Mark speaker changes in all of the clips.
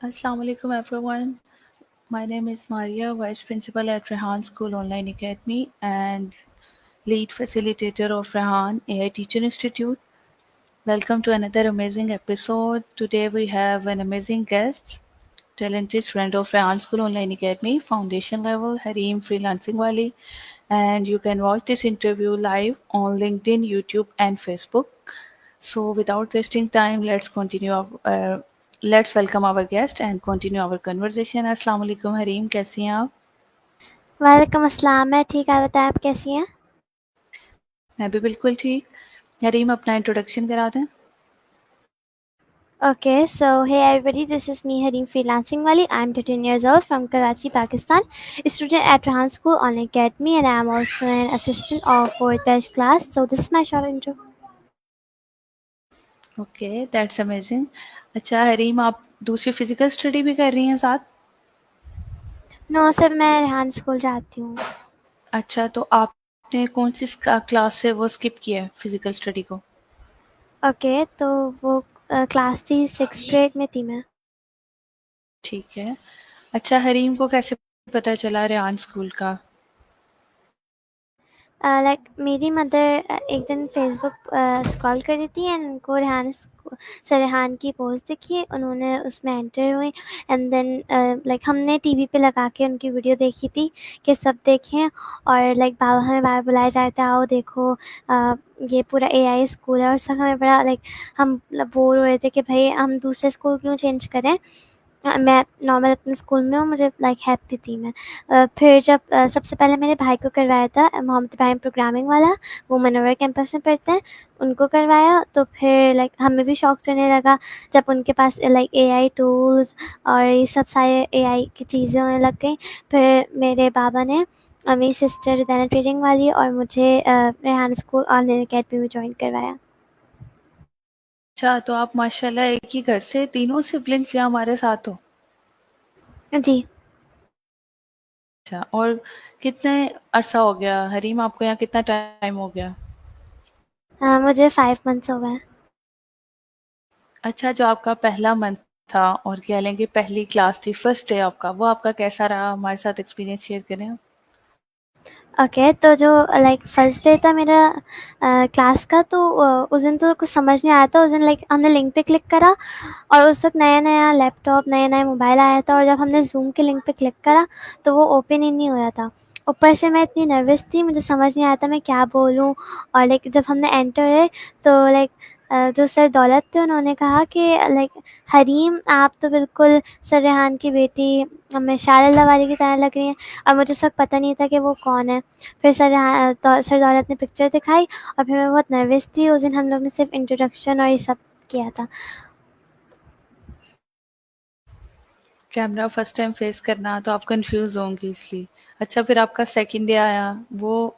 Speaker 1: Assalamu alaikum everyone. My name is Maria, Vice Principal at Rehan School Online Academy and Lead Facilitator of Rehan AI Teacher Institute. Welcome to another amazing episode. Today we have an amazing guest, talented friend of Rehan School Online Academy, Foundation Level, Hareem Freelancing Wali. And you can watch this interview live on LinkedIn, YouTube and Facebook. So without wasting time, let's welcome our guest and continue our conversation. Assalamu alaikum Hareem, कैसी हैं आप?
Speaker 2: वालेकुम अस्सलाम। मैं ठीक, आप बताएं आप कैसी हैं?
Speaker 1: मैं भी बिल्कुल ठीक। हरीम अपना इंट्रोडक्शन करा दें।
Speaker 2: Okay, so hey everybody, this is me Hareem Freelancing Wali. I'm 13 years old from Karachi, Pakistan, a student at Rahan School Online Academy, and I'm also an assistant of 4th batch class. So this is my short intro.
Speaker 1: Okay, that's amazing. अच्छा हरीम, आप दूसरी physical study भी कर रही हैं साथ?
Speaker 2: No sir, मैं Rehan school जाती हूँ।
Speaker 1: अच्छा, तो आपने कौन सी क्लास से वो स्किप किया है फिजिकल स्टडी को?
Speaker 2: ओके, तो वो क्लास थी 6th ग्रेड में थी मैं।
Speaker 1: ठीक है। अच्छा हरीम को कैसे पता चला रेहान स्कूल का?
Speaker 2: लाइक मेरी मदर एक दिन फेसबुक स्क्रॉल कर रही थी एंड उनको सर रेहान की पोस्ट दिखी, उन्होंने उसमें एंटर हुई एंड देन लाइक हमने टीवी पे लगा के उनकी वीडियो देखी थी कि सब देखें, और लाइक बाबा हमें बार बुलाया जाता है, आओ देखो ये पूरा एआई स्कूल है। और उस वक्त हमें बड़ा लाइक हम बोर हो रहे थे कि भाई हम दूसरे स्कूल क्यों चेंज करें, मैं नॉर्मल अपने स्कूल में हूँ, मुझे लाइक हैप्पी थी मैं। फिर जब सबसे पहले मेरे भाई को करवाया था मोहम्मद इब्राहिम प्रोग्रामिंग वाला, वो मनोवर कैंपस में पढ़ते हैं, उनको करवाया। तो फिर लाइक हमें भी शौक चढ़ने लगा जब उनके पास लाइक एआई टूल्स और ये सब सारे एआई की चीज़ें होने लग गई। फिर मेरे बाबा ने मेरी सिस्टर रिदाना ट्रेडिंग वाली और मुझे रेहान स्कूल ऑनलाइन अकेडमी में ज्वाइन करवाया।
Speaker 1: अच्छा, तो आप माशाल्लाह एक ही घर से तीनों सिबलिंग्स यहाँ हमारे साथ हो?
Speaker 2: जी।
Speaker 1: अच्छा, और कितने अरसा हो गया हरीम, आपको यहाँ कितना टाइम हो गया?
Speaker 2: मुझे 5 मंथ्स हो गए।
Speaker 1: अच्छा, जो आपका पहला मंथ था और कह लें कि पहली क्लास थी, फर्स्ट डे आपका, वो आपका कैसा रहा? हमारे साथ एक्सपीरियंस शेयर करें आप।
Speaker 2: ओके, तो जो लाइक फर्स्ट डे था मेरा क्लास का, तो उस दिन तो कुछ समझ नहीं आया था। उस दिन लाइक हमने लिंक पे क्लिक करा और उस वक्त नया नया लैपटॉप नया नया मोबाइल आया था, और जब हमने जूम के लिंक पे क्लिक करा तो वो ओपन ही नहीं हो रहा था। ऊपर से मैं इतनी नर्वस थी, मुझे समझ नहीं आया था मैं क्या बोलूँ। और लाइक जब हमने एंटर है तो लाइक जो सर दौलत थे उन्होंने कहा कि लाइक हरीम आप तो बिल्कुल सर रेहान की बेटी हमें शारदा वाली की तरह लग रही हैं। और मुझे उस वक्त पता नहीं था कि वो कौन है। फिर सर दौलत ने पिक्चर दिखाई और फिर मैं बहुत नर्वस थी। उस दिन हम लोग ने सिर्फ इंट्रोडक्शन और ये सब किया था।
Speaker 1: कैमरा फर्स्ट टाइम फेस करना तो आप कंफ्यूज होंगे इसलिए। अच्छा, फिर आपका सेकंड डे आया, वो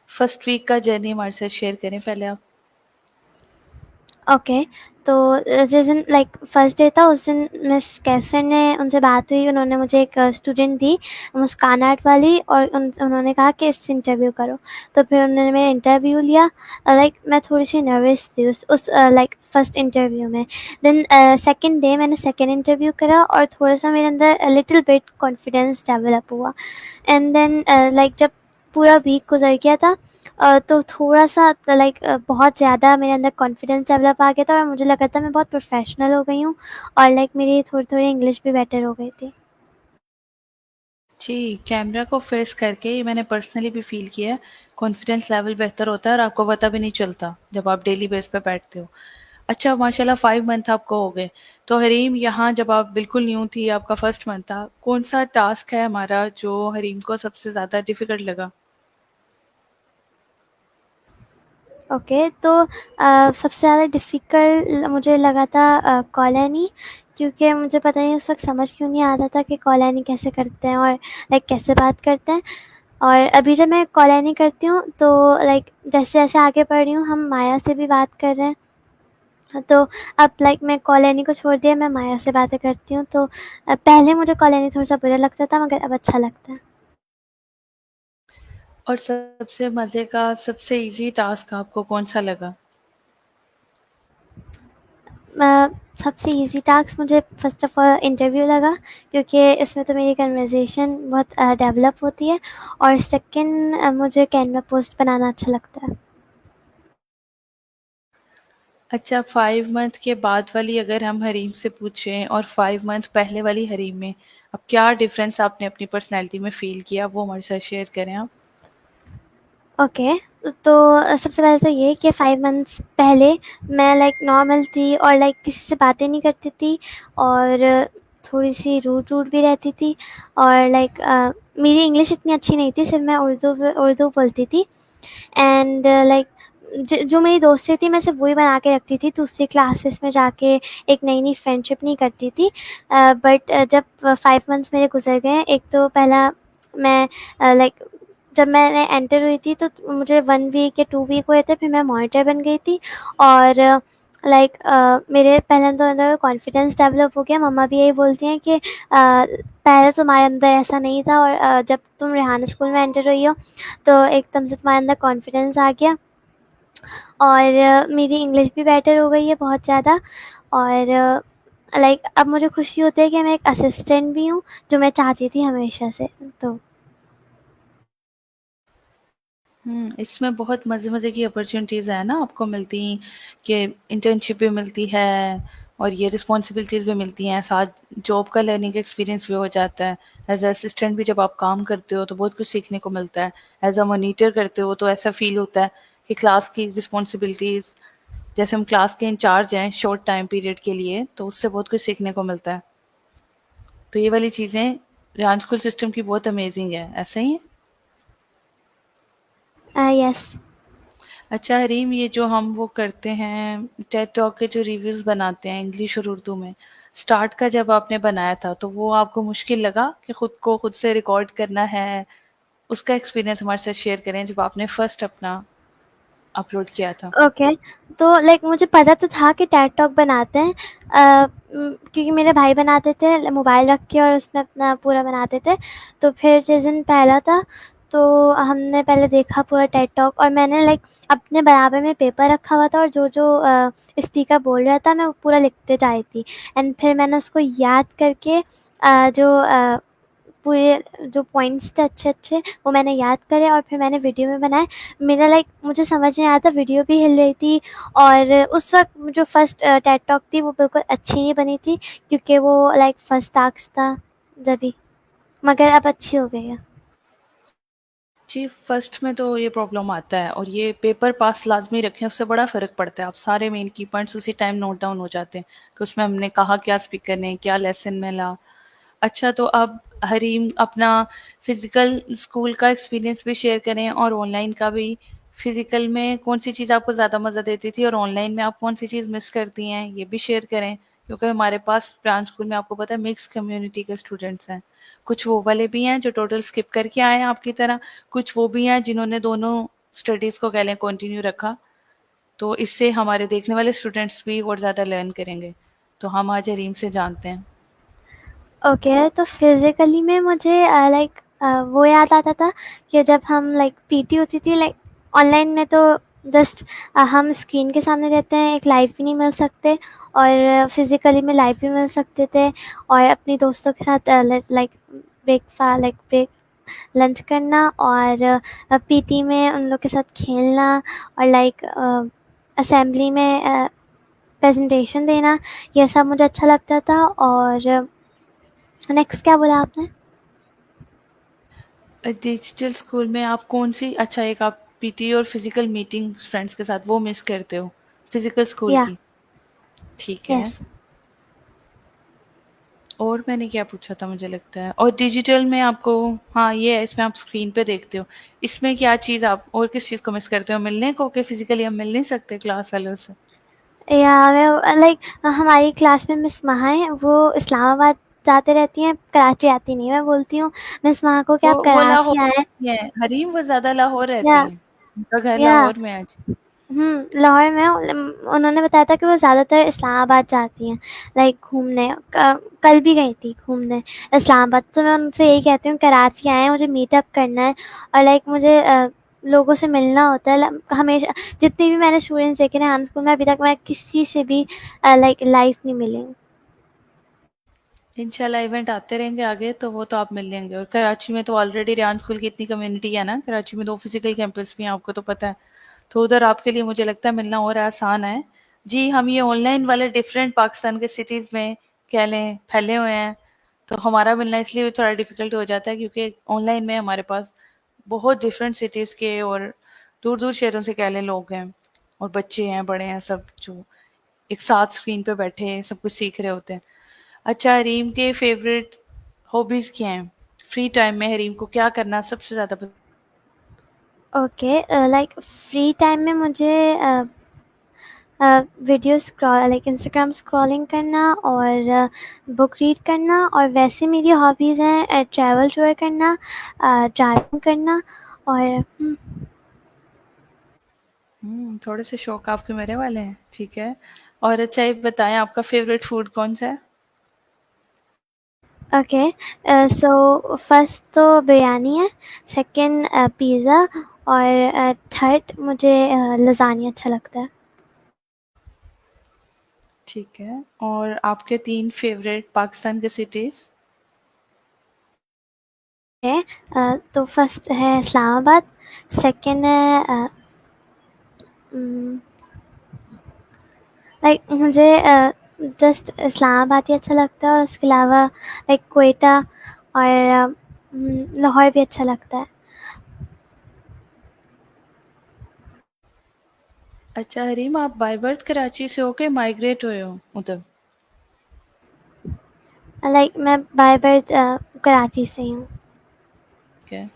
Speaker 1: फर्स्ट वीक का जर्नी हमारे साथ शेयर करें पहले आप।
Speaker 2: ओके, तो जिस दिन लाइक फर्स्ट डे था उस दिन मिस कैसर ने उनसे बात हुई, उन्होंने मुझे एक स्टूडेंट दी मुस्कान आर्ट वाली, और उन्होंने कहा कि इससे इंटरव्यू करो। तो फिर उन्होंने मेरा इंटरव्यू लिया। लाइक मैं थोड़ी सी नर्वस थी उस लाइक फर्स्ट इंटरव्यू में। देन सेकंड डे मैंने सेकंड इंटरव्यू करा और थोड़ा सा मेरे अंदर लिटिल बिट कॉन्फिडेंस डेवलप हुआ। एंड देन लाइक जब पूरा वीक गुजर गया था तो थोड़ा-सा लाइक बहुत ज़्यादा मेरे अंदर कॉन्फिडेंस डेवलप आ गया था और मुझे लगा था मैं बहुत प्रोफ़ेशनल हो गई हूँ, और लाइक मेरी थोड़ी-थोड़ी इंग्लिश भी बेटर हो गई थी।
Speaker 1: जी, कैमरा को फेस करके ये मैंने पर्सनली भी फील किया है, कॉन्फिडेंस लेवल बेहतर होता है और आपको पता भी नहीं चलता जब आप डेली बेस पे बैठते हो। अच्छा, माशाल्लाह 5 मंथ आपको हो गए। तो हरीम, यहाँ जब आप बिल्कुल न्यू थी, आपका फर्स्ट मंथ था, कौन-सा टास्क है हमारा जो हरीम को सबसे ज़्यादा डिफ़िकल्ट लगा?
Speaker 2: ओके, तो सबसे ज़्यादा डिफ़िकल्ट मुझे लगा था कॉलोनी, क्योंकि मुझे पता नहीं उस वक़्त समझ क्यों नहीं आता था कि कॉलोनी कैसे करते हैं और लाइक कैसे बात करते हैं। और अभी जब मैं कॉलोनी करती हूँ तो लाइक जैसे-जैसे आगे बढ़ रही हूँ हम माया से भी बात कर रहे हैं। हाँ, तो अब लाइक मैं कॉलोनी को छोड़ दिया, मैं माया से बातें करती हूँ। तो पहले मुझे कॉलोनी थोड़ा-सा बुरा लगता था मगर अब अच्छा लगता है।
Speaker 1: और सबसे मज़े का, सबसे ईज़ी टास्क आपको कौन-सा लगा?
Speaker 2: सबसे ईज़ी टास्क मुझे फ़र्स्ट ऑफ़ ऑल इंटरव्यू लगा, क्योंकि इसमें तो मेरी कन्वर्सेशन बहुत डेवलप होती है, और सेकंड मुझे कैनवा पोस्ट बनाना अच्छा लगता है।
Speaker 1: अच्छा, 5 मंथ के बाद वाली अगर हम हरीम से पूछें और 5 मंथ पहले वाली हरीम में, अब क्या डिफरेंस आपने अपनी पर्सनैलिटी में फ़ील किया, वो हमारे साथ शेयर करें आप?
Speaker 2: ओके, तो सबसे पहले तो ये कि 5 मंथ्स पहले मैं लाइक नॉर्मल थी, और लाइक किसी से बातें नहीं करती थी, और थोड़ी-सी रूड भी रहती थी, और लाइक मेरी इंग्लिश इतनी अच्छी नहीं थी, सिर्फ़ मैं उर्दू बोलती थी। एंड लाइक जो मेरी दोस्ती थी मैं सिर्फ वही बना के रखती थी, दूसरी क्लासेस में जाके एक नई फ्रेंडशिप नहीं करती थी। बट जब 5 मंथ्स मेरे गुजर गए, एक तो पहला मैं लाइक जब मैंने एंटर हुई थी तो मुझे 1 वीक या 2 वीक हुए थे, फिर मैं मॉनिटर बन गई थी, और लाइक मेरे पहले अंदर कॉन्फिडेंस डेवलप हो गया। मम्मा भी यही बोलती हैं कि पहले तुम्हारे अंदर ऐसा नहीं था, और जब तुम रेहान स्कूल में एंटर हुई हो तो एकदम से तुम्हारे अंदर कॉन्फिडेंस आ गया, और मेरी इंग्लिश भी बेटर हो गई है बहुत ज़्यादा, और लाइक अब मुझे खुशी होती है कि मैं एक असिस्टेंट भी हूँ, जो मैं चाहती थी हमेशा से। तो
Speaker 1: इसमें बहुत मज़े-मज़े की अपॉर्च्युनिटीज़ है ना आपको मिलती, कि इंटर्नशिप भी मिलती है और ये रिस्पॉन्सिबिलिटीज़ भी मिलती हैं, साथ जॉब का लर्निंग एक्सपीरियंस भी हो जाता है। एज़ अ असिस्टेंट भी जब आप काम करते हो तो बहुत कुछ सीखने को मिलता है। एज़ अ मॉनिटर करते हो तो ऐसा फ़ील होता है कि क्लास की रिस्पॉन्सिबिलिटीज़, जैसे हम क्लास के इंचार्ज हैं शॉर्ट टाइम पीरियड के लिए, तो उससे बहुत कुछ सीखने को मिलता है। तो ये वाली चीज़ें रेहान स्कूल सिस्टम की बहुत अमेज़िंग है, ऐसा ही है?
Speaker 2: यस।
Speaker 1: अच्छा हरीम, ये जो हम वो करते हैं टेड टॉक के जो रिव्यूज़ बनाते हैं इंग्लिश और उर्दू में, स्टार्ट का जब आपने बनाया था तो वो आपको मुश्किल लगा कि खुद से रिकॉर्ड करना है? उसका एक्सपीरियंस हमारे साथ शेयर करें जब आपने फर्स्ट अपना अपलोड किया था।
Speaker 2: ओके, तो लाइक मुझे पता तो था कि टेड टॉक बनाते हैं, क्योंकि मेरे भाई बनाते थे मोबाइल रख के, और उसमें अपना पूरा बनाते थे। तो फिर जिस दिन पहला था तो हमने पहले देखा पूरा टेड टॉक, और मैंने लाइक अपने बराबर में पेपर रखा हुआ था, और जो स्पीकर बोल रहा था मैं वो पूरा लिखते जा रही थी। एंड फिर मैंने उसको याद करके जो पूरे जो पॉइंट्स थे अच्छे-अच्छे वो मैंने याद करे, और फिर मैंने वीडियो में बनाए। मेरा लाइक मुझे समझ नहीं आया था, वीडियो भी हिल रही थी, और उस वक़्त जो फर्स्ट टेड टॉक थी वो बिल्कुल अच्छी नहीं बनी थी, क्योंकि वो लाइक फर्स्ट टास्क था जभी, मगर अब अच्छी हो गई है।
Speaker 1: जी, फर्स्ट में तो ये प्रॉब्लम आता है और ये पेपर पास लाज़मी रखें, उससे बड़ा फ़र्क पड़ता है। आप सारे मेन की पॉइंट्स उसी टाइम नोट डाउन हो जाते हैं कि उसमें हमने कहा क्या स्पीकर ने, क्या लेसन मिला। अच्छा, तो अब हरीम अपना फिज़िकल स्कूल का एक्सपीरियंस भी शेयर करें और ऑनलाइन का भी। फिज़िकल में कौन-सी चीज़ आपको ज़्यादा मज़ा देती थी और ऑनलाइन में आप कौन-सी चीज़ मिस करती हैं, ये भी शेयर करें। क्योंकि हमारे पास ब्रांच स्कूल में आपको पता है मिक्स कम्युनिटी के स्टूडेंट्स हैं। कुछ वो वाले भी हैं जो टोटल स्किप करके आए हैं आपकी तरह, कुछ वो भी हैं जिन्होंने दोनों स्टडीज़ को कह लें कंटिन्यू रखा। तो इससे हमारे देखने वाले स्टूडेंट्स भी और ज़्यादा लर्न करेंगे। तो हम आज हरीम से जानते हैं।
Speaker 2: ओके, तो फिज़िकली में मुझे लाइक वो याद आता था कि जब हम लाइक पीटी होती थी, लाइक ऑनलाइन में तो जस्ट हम स्क्रीन के सामने रहते हैं, एक लाइव भी नहीं मिल सकते, और फिज़िकली में लाइव भी मिल सकते थे, और अपने दोस्तों के साथ लाइक ब्रेक लंच करना, और पीटी में उन लोग के साथ खेलना, और लाइक असेंबली में प्रेजेंटेशन देना, ये सब मुझे अच्छा लगता था। और नेक्स्ट क्या बोला आपने?
Speaker 1: डिजिटल स्कूल में आप कौन-सी, अच्छा, एक आप पीटी और फिज़िकल मीटिंग फ्रेंड्स के साथ वो मिस करते हो, फिज़िकल स्कूल
Speaker 2: या
Speaker 1: की, ठीक है।
Speaker 2: यस।
Speaker 1: और मैंने क्या पूछा था मुझे लगता है, और डिजिटल में आपको, हाँ, ये है इसमें आप स्क्रीन पे देखते हो। इसमें क्या चीज़ आप और किस चीज़ को मिस करते हो? मिलने को, कि फिज़िकली हम मिल नहीं सकते क्लास वालों से?
Speaker 2: या मेरा लाइक हमारी क्लास में मिस महा है, वो इस्लामाबाद जाते रहती हैं, कराची आती नहीं है। मैं बोलती हूँ मिस महा को कि आप
Speaker 1: वो
Speaker 2: कराची
Speaker 1: लाहौर
Speaker 2: आएँ।
Speaker 1: की हैं, हरीम वो ज़्यादा लाहौर
Speaker 2: या
Speaker 1: रहती हैं। उनका घर
Speaker 2: या
Speaker 1: लाहौर में है। जी।
Speaker 2: लाहौर में उन्होंने बताया था कि वो ज़्यादातर इस्लामाबाद जाती हैं लाइक घूमने। कल भी गई थी घूमने इस्लामाबाद। तो मैं उनसे यही कहती हूँ कराची आएँ, मुझे मीटअप करना है, और लाइक मुझे लोगों से मिलना होता है। हमेशा जितने भी मैंने स्टूडेंट्स देखे रेहान स्कूल में, अभी तक मैं किसी से भी लाइक लाइव नहीं मिली हूँ।
Speaker 1: इंशाल्लाह इवेंट आते रहेंगे आगे तो वो तो आप मिल लेंगे। और कराची में तो ऑलरेडी रेहान स्कूल की इतनी कम्युनिटी है ना, कराची में 2 फिजिकल कैंपस भी हैं, आपको तो पता है। तो उधर आपके लिए मुझे लगता है मिलना और आसान है। जी, हम ये ऑनलाइन वाले डिफरेंट पाकिस्तान के सिटीज़ में कह लें फैले हुए हैं, तो हमारा मिलना इसलिए थोड़ा डिफ़िकल्ट हो जाता है क्योंकि ऑनलाइन में हमारे पास बहुत डिफरेंट सिटीज़ के और दूर-दूर शहरों से कह लें लोग हैं, और बच्चे हैं, बड़े हैं, सब जो एक साथ स्क्रीन पे बैठे सब कुछ सीख रहे होते हैं। अच्छा, हरीम के फेवरेट हॉबीज क्या हैं? फ्री टाइम में हरीम को क्या करना सबसे ज्यादा पसंद?
Speaker 2: ओके, लाइक फ्री टाइम में मुझे video scroll like Instagram scrolling करना और बुक रीड करना, और वैसे मेरी हॉबीज़ हैं ट्रैवल टूर करना, ड्राइविंग करना, और
Speaker 1: थोड़े से शौक आपके मेरे वाले हैं, ठीक है। और अच्छा ये बताएं आपका फेवरेट फूड कौन सा है?
Speaker 2: ओके, सो फर्स्ट तो बिरयानी है, सेकंड पिज़्ज़ा, और थर्ड मुझे लज़ानिया अच्छा लगता है।
Speaker 1: ठीक है। और आपके 3 फेवरेट पाकिस्तान के सिटीज?
Speaker 2: है तो फर्स्ट है इस्लामाबाद, सेकंड है लाइक मुझे जस्ट इस्लामाबाद ही अच्छा लगता है, और उसके अलावा लाइक क्वेटा और लाहौर भी अच्छा लगता है।
Speaker 1: अच्छा हरीम, आप बाय बर्थ कराची से होके माइग्रेट हुए हो उधर?
Speaker 2: लाइक मैं बाय बर्थ कराची से ही हूँ।
Speaker 1: ठीक है।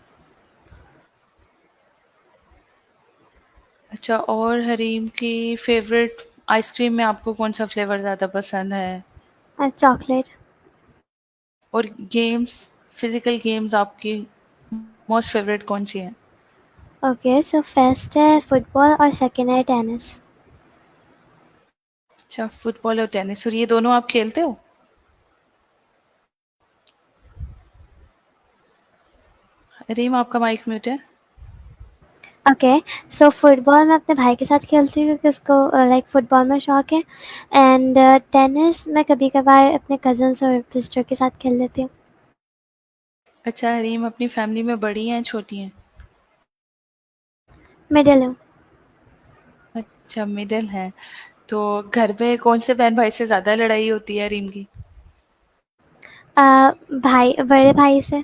Speaker 1: अच्छा, और हरीम की फेवरेट आइसक्रीम में आपको कौन सा फ्लेवर ज़्यादा पसंद है?
Speaker 2: चॉकलेट।
Speaker 1: और गेम्स, फिजिकल गेम्स आपकी मोस्ट फेवरेट कौन सी है?
Speaker 2: ओके, सो फर्स्ट है फुटबॉल और सेकंड है टेनिस।
Speaker 1: अच्छा, फुटबॉल और टेनिस, और ये दोनों आप खेलते हो? रीम, आपका माइक म्यूट है।
Speaker 2: ओके, सो फुटबॉल मैं अपने भाई के साथ खेलती हूँ क्योंकि उसको लाइक फुटबॉल में शौक है, एंड टेनिस मैं कभी कभार अपने कजन्स और सिस्टर के साथ खेल लेती हूँ।
Speaker 1: अच्छा, रीम अपनी फैमिली में बड़ी हैं छोटी हैं?
Speaker 2: मिडिल हूँ।
Speaker 1: अच्छा, मिडिल है। तो घर में कौन से बहन भाई से ज्यादा लड़ाई होती है रीम की?
Speaker 2: भाई, बड़े भाई से।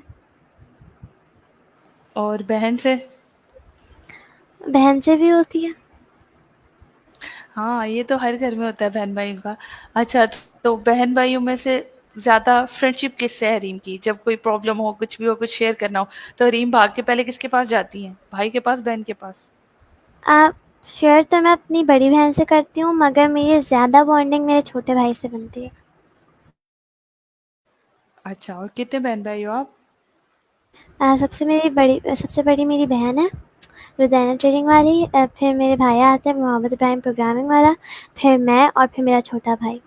Speaker 1: और बहन से?
Speaker 2: बहन से भी होती है।
Speaker 1: हाँ, ये तो हर घर में होता है बहन भाइयों का। अच्छा, तो बहन भाइयों में से ज्यादा फ्रेंडशिप किससे है रीम की? जब कोई प्रॉब्लम हो, कुछ भी हो, कुछ शेयर करना हो, तो रीम भाग के पहले किसके पास जाती है? भाई के पास, बहन के पास?
Speaker 2: शेयर तो मैं अपनी बड़ी बहन से करती हूँ, मगर मेरी ज़्यादा बॉन्डिंग मेरे छोटे भाई से बनती है।
Speaker 1: अच्छा, और कितने बहन भाई हो आप?
Speaker 2: सबसे बड़ी मेरी बहन है, रुदैना ट्रेडिंग वाली, फिर मेरे भाई आते हैं, मोहम्मद इब्राहिम प्रोग्रामिंग वाला, फिर मैं, और फिर मेरा छोटा भाई।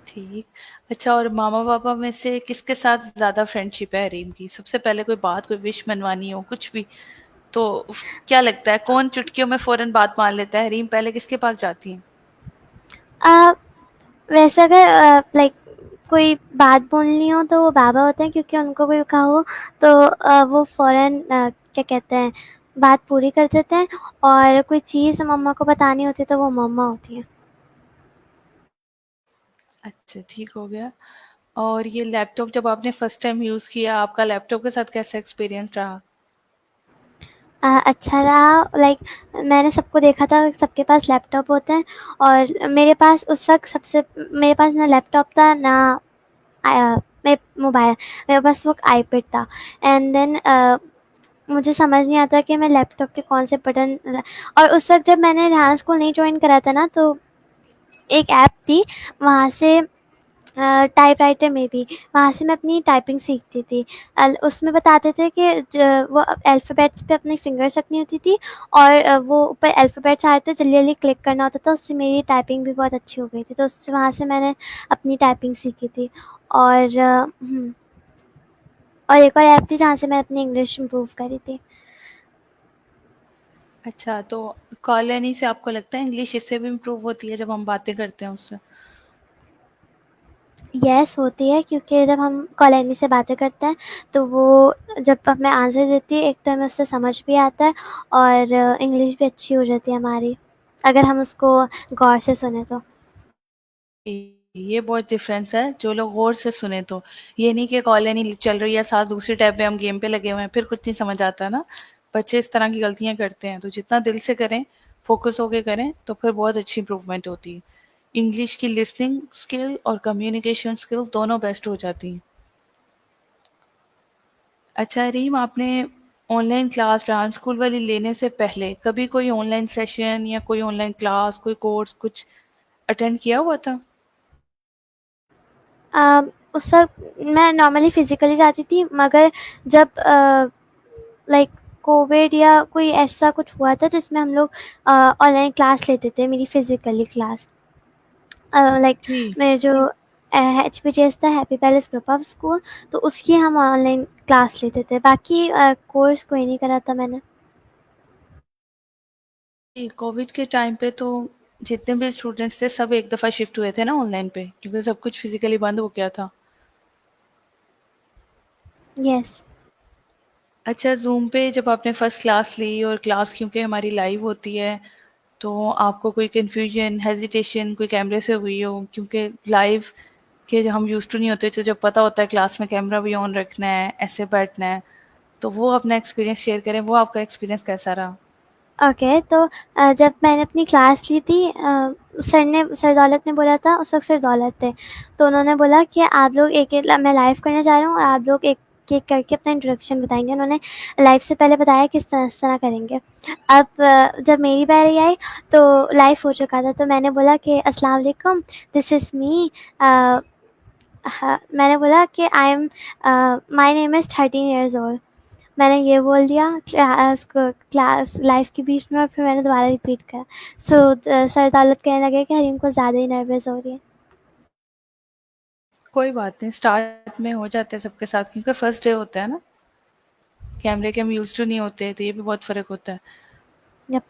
Speaker 1: ठीक। अच्छा, और मामा पापा में से किसके साथ ज्यादा फ्रेंडशिप है रीम की? सबसे पहले कोई बात, कोई विश मनवानी हो, कुछ भी, तो क्या लगता है कौन चुटकियों में फौरन बात मान लेता है? रीम पहले किसके पास जाती है?
Speaker 2: अ, वैसे अगर लाइक कोई बात बोलनी हो तो वो बाबा होते हैं, क्योंकि उनको कोई कहा हो तो वो फ़ौरन क्या कहते हैं, बात पूरी कर देते हैं, और कोई चीज़ मम्मा को बतानी होती है तो वो मम्मा होती हैं।
Speaker 1: अच्छा, ठीक हो गया। और ये लैपटॉप जब आपने फर्स्ट टाइम यूज किया, आपका लैपटॉप के साथ कैसा एक्सपीरियंस रहा?
Speaker 2: अच्छा रहा, लाइक मैंने सबको देखा था सबके पास लैपटॉप होते हैं, और मेरे पास उस वक़्त सबसे मेरे पास ना लैपटॉप था ना मेरे मोबाइल, मेरे पास वो आईपैड था, एंड देन मुझे समझ नहीं आता कि मैं लैपटॉप के कौन से बटन, और उस वक़्त जब मैंने रिहाना स्कूल नहीं जॉइन करा था ना, तो एक ऐप थी, वहाँ से टाइपराइटर में भी, वहाँ से मैं अपनी टाइपिंग सीखती थी। उसमें बताते थे कि वो अल्फ़ाबेट्स पे अपनी फिंगर्स रखनी होती थी, और वो ऊपर अल्फ़ाबेट्स आए थे, जल्दी जल्दी क्लिक करना होता था, उससे मेरी टाइपिंग भी बहुत अच्छी हो गई थी, तो उससे वहाँ से मैंने अपनी टाइपिंग सीखी थी। और और एक और ऐप थी जहाँ से मैं अपनी इंग्लिश इम्प्रूव करी थी।
Speaker 1: अच्छा, तो कॉलोनी से आपको लगता है इंग्लिश इससे भी इम्प्रूव होती है जब हम बातें करते हैं उससे?
Speaker 2: यस, होती है, क्योंकि जब हम कॉलोनी से बातें करते हैं तो वो जब हमें आंसर देती है, एक तो हमें उससे समझ भी आता है और इंग्लिश भी अच्छी हो जाती है हमारी, अगर हम उसको गौर से सुने तो।
Speaker 1: ये बहुत डिफरेंस है, जो लोग गौर से सुने तो। ये नहीं कि कॉलोनी चल रही है साथ, दूसरी टैब पे हम गेम पे लगे हुए हैं, फिर कुछ नहीं समझ आता ना। बच्चे इस तरह की गलतियां करते हैं, तो जितना दिल से करें, फोकस होके करें, तो फिर बहुत अच्छी इंप्रूवमेंट होती है। इंग्लिश की लिसनिंग स्किल और कम्युनिकेशन स्किल दोनों बेस्ट हो जाती हैं। अच्छा रीम, आपने ऑनलाइन क्लास डांस स्कूल वाली लेने से पहले कभी कोई ऑनलाइन सेशन या कोई ऑनलाइन क्लास, कोई कोर्स कुछ अटेंड किया हुआ था?
Speaker 2: उस वक़्त मैं नॉर्मली फ़िज़िकली जाती थी, मगर जब लाइक कोविड या कोई ऐसा कुछ हुआ था जिसमें हम लोग ऑनलाइन क्लास लेते थे, मेरी फ़िज़िकली क्लास। लाइक
Speaker 1: जी।
Speaker 2: मेरे जो एचपीटीएस था, happy palace group of school, तो उसकी हम ऑनलाइन क्लास लेते थे। बाकी कोर्स कोई नहीं करा था मैंने।
Speaker 1: जी, कोविड के टाइम पे तो जितने भी स्टूडेंट्स थे सब एक दफ़ा शिफ्ट हुए थे ना ऑनलाइन पे, क्योंकि सब कुछ फिजिकली बंद हो गया था।
Speaker 2: यस।
Speaker 1: अच्छा, ज़ूम पे जब आपने फर्स्ट क्लास ली, और क्लास क्योंकि हमारी लाइव होती है, तो आपको कोई कन्फ्यूजन, हेजिटेशन कोई कैमरे से हुई हो? क्योंकि लाइव के जो हम यूज़ टू नहीं होते, तो जब पता होता है क्लास में कैमरा भी ऑन रखना है, ऐसे बैठना है, तो वो अपना एक्सपीरियंस शेयर करें, वो आपका एक्सपीरियंस कैसा रहा?
Speaker 2: ओके, तो जब मैंने अपनी क्लास ली थी, सर दौलत ने बोला था, उस वक़्त सर दौलत थे, तो उन्होंने बोला कि आप लोग एक-एक मैं लाइव करने जा रहा हूँ और आप लोग एक-एक करके अपना इंट्रोडक्शन बताएँगे। उन्होंने लाइव से पहले बताया किस तरह करेंगे। अब जब मेरी बारी आई तो लाइव हो चुका था, तो मैंने बोला कि अस्सलाम वालेकुम, दिस इज़ मी। अ, मैंने बोला कि I am my name is 13 years old. मैंने ये बोल दिया क्लास लाइफ के बीच में, और फिर मैंने दोबारा रिपीट करा। सर दौलत कहने लगे कि हरीम कुछ ज़्यादा ही नर्वस हो रही है।
Speaker 1: कोई बात नहीं, स्टार्ट में हो जाते हैं सबके साथ, क्योंकि फर्स्ट डे होता है ना, कैमरे के हम यूज़ टू नहीं होते, तो ये भी बहुत फ़र्क होता है।
Speaker 2: जब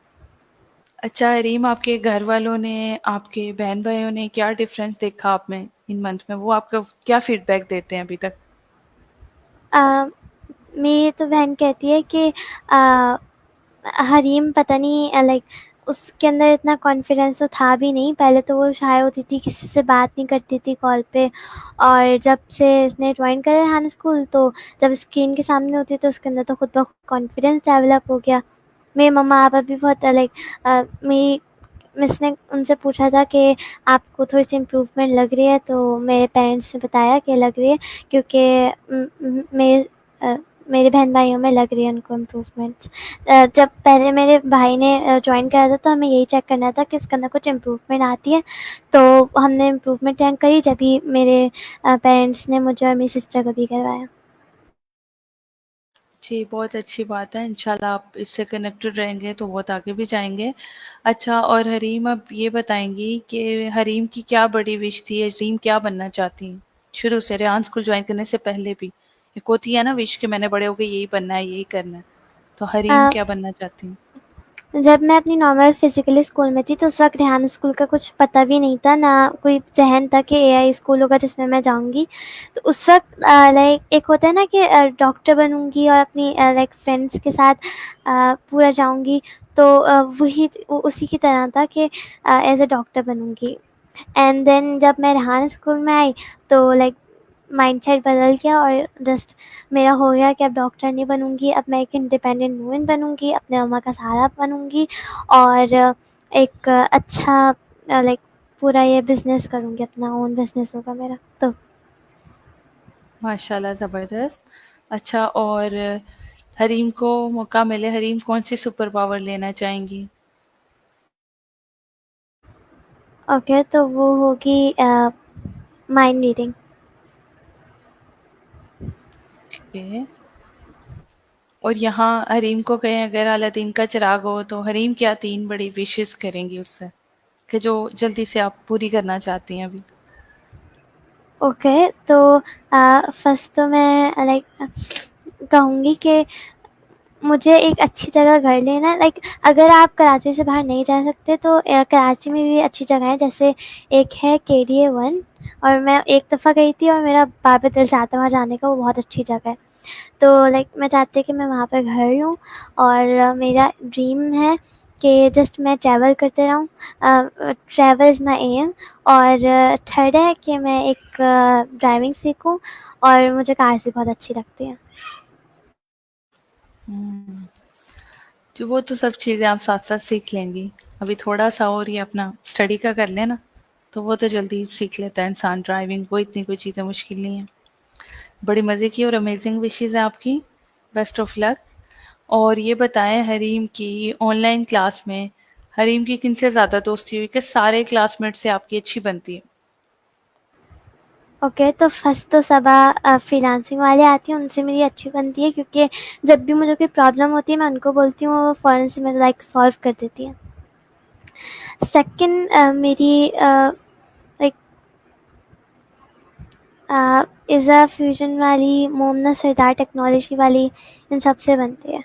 Speaker 1: अच्छा रीम, आपके घर वालों ने, आपके बहन भाइयों ने क्या डिफरेंस देखा आप में इन मंथ में? वो आपका क्या फीडबैक देते हैं अभी तक?
Speaker 2: मेरी तो बहन कहती है कि हरीम पता नहीं, लाइक उसके अंदर इतना कॉन्फिडेंस तो था भी नहीं। पहले तो वो शाय होती थी, किसी से बात नहीं करती थी कॉल पे, और जब से इसने ज्वाइन करा है हान स्कूल, तो जब स्क्रीन के सामने होती है तो उसके अंदर तो खुद ब खुद कॉन्फिडेंस डेवलप हो गया। मेरे मम्मा पापा भी बहुत लाइक मेरी मिस ने उनसे पूछा था कि आपको थोड़ी-सी इम्प्रूवमेंट लग रही है, तो मेरे पेरेंट्स ने बताया कि लग रही है, क्योंकि अ, मेरे बहन-भाइयों में लग रही है उनको इम्प्रूवमेंट्स। जब पहले मेरे भाई ने जॉइन करा था, तो हमें यही चेक करना था कि इसके अंदर कुछ इम्प्रूवमेंट आती है, तो हमने इम्प्रूवमेंट चेक करी, जभी मेरे पेरेंट्स ने मुझे और मेरी सिस्टर को भी करवाया।
Speaker 1: जी, बहुत अच्छी बात है। इंशाल्लाह आप इससे कनेक्टेड रहेंगे तो बहुत आगे भी जाएँगे। अच्छा, और हरीम, अब ये बताएँगी कि हरीम की क्या बड़ी विश थी? हरीम क्या बनना चाहती हैं? शुरू से रेहान स्कूल जॉइन करने से पहले भी? एक होती है ना विश कि मैंने बड़े होके यही बनना है, यही करना है। तो हरीम
Speaker 2: अ,
Speaker 1: क्या बनना चाहती हैं?
Speaker 2: जब मैं अपनी नॉर्मल फिजिकली स्कूल में थी, तो उस वक़्त रेहान स्कूल का कुछ पता भी नहीं था, ना कोई ज़हन था कि एआई स्कूल होगा जिसमें मैं जाऊँगी। तो उस वक़्त लाइक एक होता है ना कि डॉक्टर बनूँगी और अपनी लाइक फ्रेंड्स के साथ पूरा जाऊँगी, तो उसी की तरह था कि एज़ अ डॉक्टर बनूँगी। एंड देन जब मैं रेहान स्कूल में आई, तो लाइक माइंडसेट बदल गया, और जस्ट मेरा हो गया कि अब डॉक्टर नहीं बनूँगी, अब मैं एक इंडिपेंडेंट वूमेन बनूँगी, अपने मम्मा का सहारा बनूँगी, और एक अच्छा लाइक पूरा ये बिज़नेस करूँगी, अपना ओन बिज़नेस होगा मेरा। तो
Speaker 1: माशाल्लाह, ज़बरदस्त। अच्छा, और हरीम को मौका मिले, हरीम कौन-सी सुपर पावर लेना चाहेंगी?
Speaker 2: ओके, तो वो होगी माइंड रीडिंग।
Speaker 1: ओके। और यहाँ हरीम को कहें अगर अलादीन का चिराग हो, तो हरीम क्या 3 बड़ी विशेज़ करेंगी उससे, कि जो जल्दी से आप पूरी करना चाहती हैं अभी?
Speaker 2: ओके, तो फर्स्ट तो मैं लाइक कहूँगी कि मुझे एक अच्छी जगह घर लेना है। लाइक अगर आप कराची से बाहर नहीं जा सकते तो कराची में भी अच्छी जगह है, जैसे एक है KDA 1, और मैं एक दफ़ा गई थी और मेरा बार बार दिल चाहता है वहाँ जाने का, वो बहुत अच्छी जगह है। तो लाइक मैं चाहती हूँ कि मैं वहाँ पर घर लूँ, और मेरा ड्रीम है कि जस्ट मैं ट्रैवल करते रहूँ। Travel is my aim. और थर्ड है कि मैं एक ड्राइविंग सीखूँ, और मुझे कार्स भी बहुत अच्छी लगती हैं।
Speaker 1: जो वो तो सब चीज़ें आप साथ-साथ सीख लेंगी। अभी थोड़ा-सा और ये अपना स्टडी का कर लें ना, तो वो तो जल्दी सीख लेता है इंसान ड्राइविंग, वो इतनी कोई चीज़ें मुश्किल नहीं है। बड़ी मज़े की और अमेज़िंग विशेज़ हैं आपकी। Best of luck. और ये बताएँ हरीम की ऑनलाइन क्लास में हरीम की किनसे ज़्यादा दोस्ती हुई कि सारे क्लासमेट से आपकी अच्छी बनती है?
Speaker 2: ओके, तो फर्स्ट तो सबा फ्रीलांसिंग वाले आती हैं, उनसे मेरी अच्छी बनती है, क्योंकि जब भी मुझे कोई प्रॉब्लम होती है मैं उनको बोलती हूँ, वो फ़ौरन से मेरे लाइक सॉल्व कर देती हैं। सेकंड मेरी लाइक इज़ा फ्यूजन वाली, मोमना सरदार टेक्नोलॉजी वाली, इन सब से बनती है।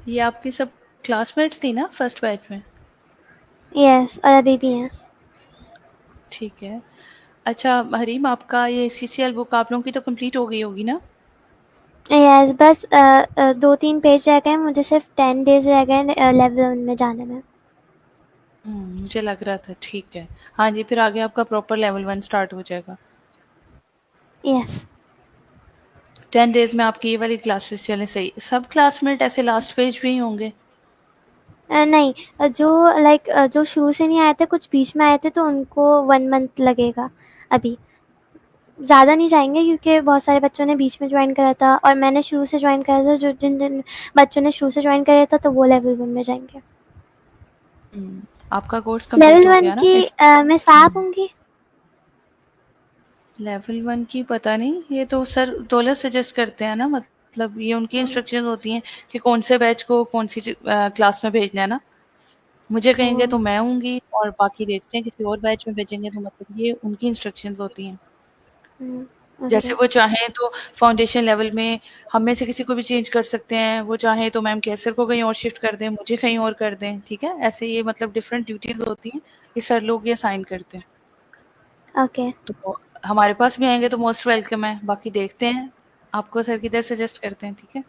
Speaker 1: ये आपकी सब क्लासमेट्स थी ना फर्स्ट बैच में?
Speaker 2: यस, और अभी भी हैं।
Speaker 1: ठीक है। अच्छा हरीम, आपका ये CCL बुक आप लोगों की तो कंप्लीट हो गई होगी ना?
Speaker 2: यस, बस 2-3 पेज रह गए हैं, मुझे सिर्फ 10 डेज़ रह गए हैं लेवल 1 में जाने में।
Speaker 1: मुझे लग रहा था, ठीक है। हाँ जी, फिर आगे आपका प्रॉपर लेवल 1 स्टार्ट हो जाएगा।
Speaker 2: यस।
Speaker 1: 10 डेज़ में आपकी ये वाली क्लासेस चलें, सही। सब क्लासमेट ऐसे लास्ट पेज पे ही होंगे?
Speaker 2: नहीं, जो लाइक जो शुरू से नहीं आए थे, कुछ बीच में आए थे, तो उनको 1 मंथ लगेगा अभी। ज़्यादा नहीं जाएँगे क्योंकि बहुत सारे बच्चों ने बीच में जॉइन करा था, और मैंने शुरू से जॉइन करा था। जो जिन बच्चों ने शुरू से जॉइन करा था, तो वो लेवल 1 में जाएँगे।
Speaker 1: आपका कोर्स कंप्लीट
Speaker 2: लेवल
Speaker 1: हो
Speaker 2: 1
Speaker 1: गया ना
Speaker 2: की
Speaker 1: इस
Speaker 2: मैं साहब होंगी।
Speaker 1: लेवल 1 की पता नहीं, ये तो सर दौलत सजेस्ट करते हैं ना, मतलब ये उनकी इंस्ट्रक्शन होती हैं कि कौन से बैच को कौन सी क्लास में भेजना है ना। मुझे कहेंगे तो मैं होंगी, और बाकी देखते हैं किसी और बैच में भेजेंगे तो मतलब ये उनकी इंस्ट्रक्शंस होती हैं। जैसे
Speaker 2: ओके,
Speaker 1: वो चाहें तो फाउंडेशन लेवल में हम में से किसी को भी चेंज कर सकते हैं, वो चाहें तो मैम कैसर को कहीं और शिफ्ट कर दें, मुझे कहीं और कर दें, ठीक है? ऐसे ये मतलब डिफरेंट ड्यूटीज़ होती हैं, ये सर लोग ये असाइन करते हैं।
Speaker 2: ओके,
Speaker 1: तो हमारे पास भी आएँगे तो मोस्ट वेलकम है, बाकी देखते हैं, आपको सर किधर सजेस्ट करते हैं, ठीक है?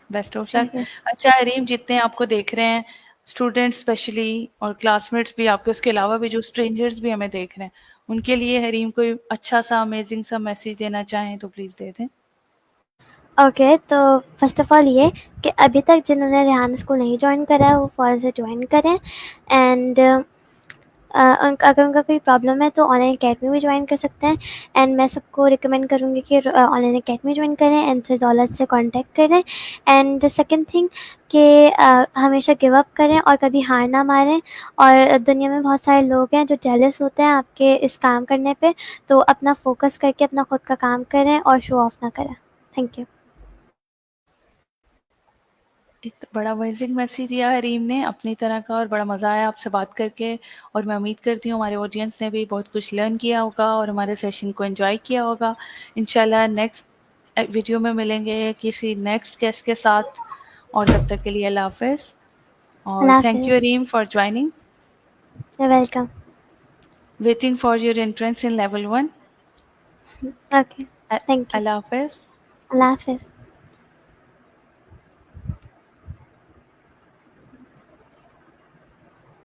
Speaker 1: Best of luck.
Speaker 2: ओके,
Speaker 1: अच्छा हरीम, जितने आपको देख रहे हैं, स्टूडेंट्स स्पेशली और क्लासमेट्स भी आपके, उसके अलावा भी जो स्ट्रेंजर्स भी हमें देख रहे हैं, उनके लिए हरीम कोई अच्छा-सा अमेज़िंग सा मैसेज देना चाहें तो प्लीज़ दे दें।
Speaker 2: ओके। तो फर्स्ट ऑफ ऑल ये कि अभी तक जिन्होंने रेहान स्कूल नहीं जॉइन करा है, वो फ़ौरन से जॉइन करें। एंड अगर उनका कोई प्रॉब्लम है तो ऑनलाइन अकेडमी भी ज्वाइन कर सकते हैं। एंड मैं सबको रिकमेंड करूँगी कि ऑनलाइन अकेडमी ज्वाइन करें एंड फिर दौलत से कांटेक्ट करें। एंड द सेकंड थिंग कि हमेशा गिव अप करें और कभी हार ना मारें। और दुनिया में बहुत सारे लोग हैं जो जेलस होते हैं आपके इस काम करने पे, तो अपना फोकस करके अपना खुद का काम करें और शो ऑफ ना करें। Thank you.
Speaker 1: एक बड़ा अमेजिंग मैसेज दिया हरीम ने अपनी तरह का, और बड़ा मज़ा आया आपसे बात करके। और मैं उम्मीद करती हूँ हमारे ऑडियंस ने भी बहुत कुछ लर्न किया होगा और हमारे सेशन को एंजॉय किया होगा। इंशाल्लाह नेक्स्ट वीडियो में मिलेंगे किसी नेक्स्ट गेस्ट के साथ, और तब तक के लिए अल्लाह हाफ़िज़। और
Speaker 2: अल्लाह
Speaker 1: थैंक यू
Speaker 2: हाफिज़।
Speaker 1: Hareem for joining.
Speaker 2: Welcome.
Speaker 1: Waiting for your entrance in level 1।
Speaker 2: Okay, thank you.
Speaker 1: अल्लाह हाफ़िज़।
Speaker 2: अल्लाह हाफिज़।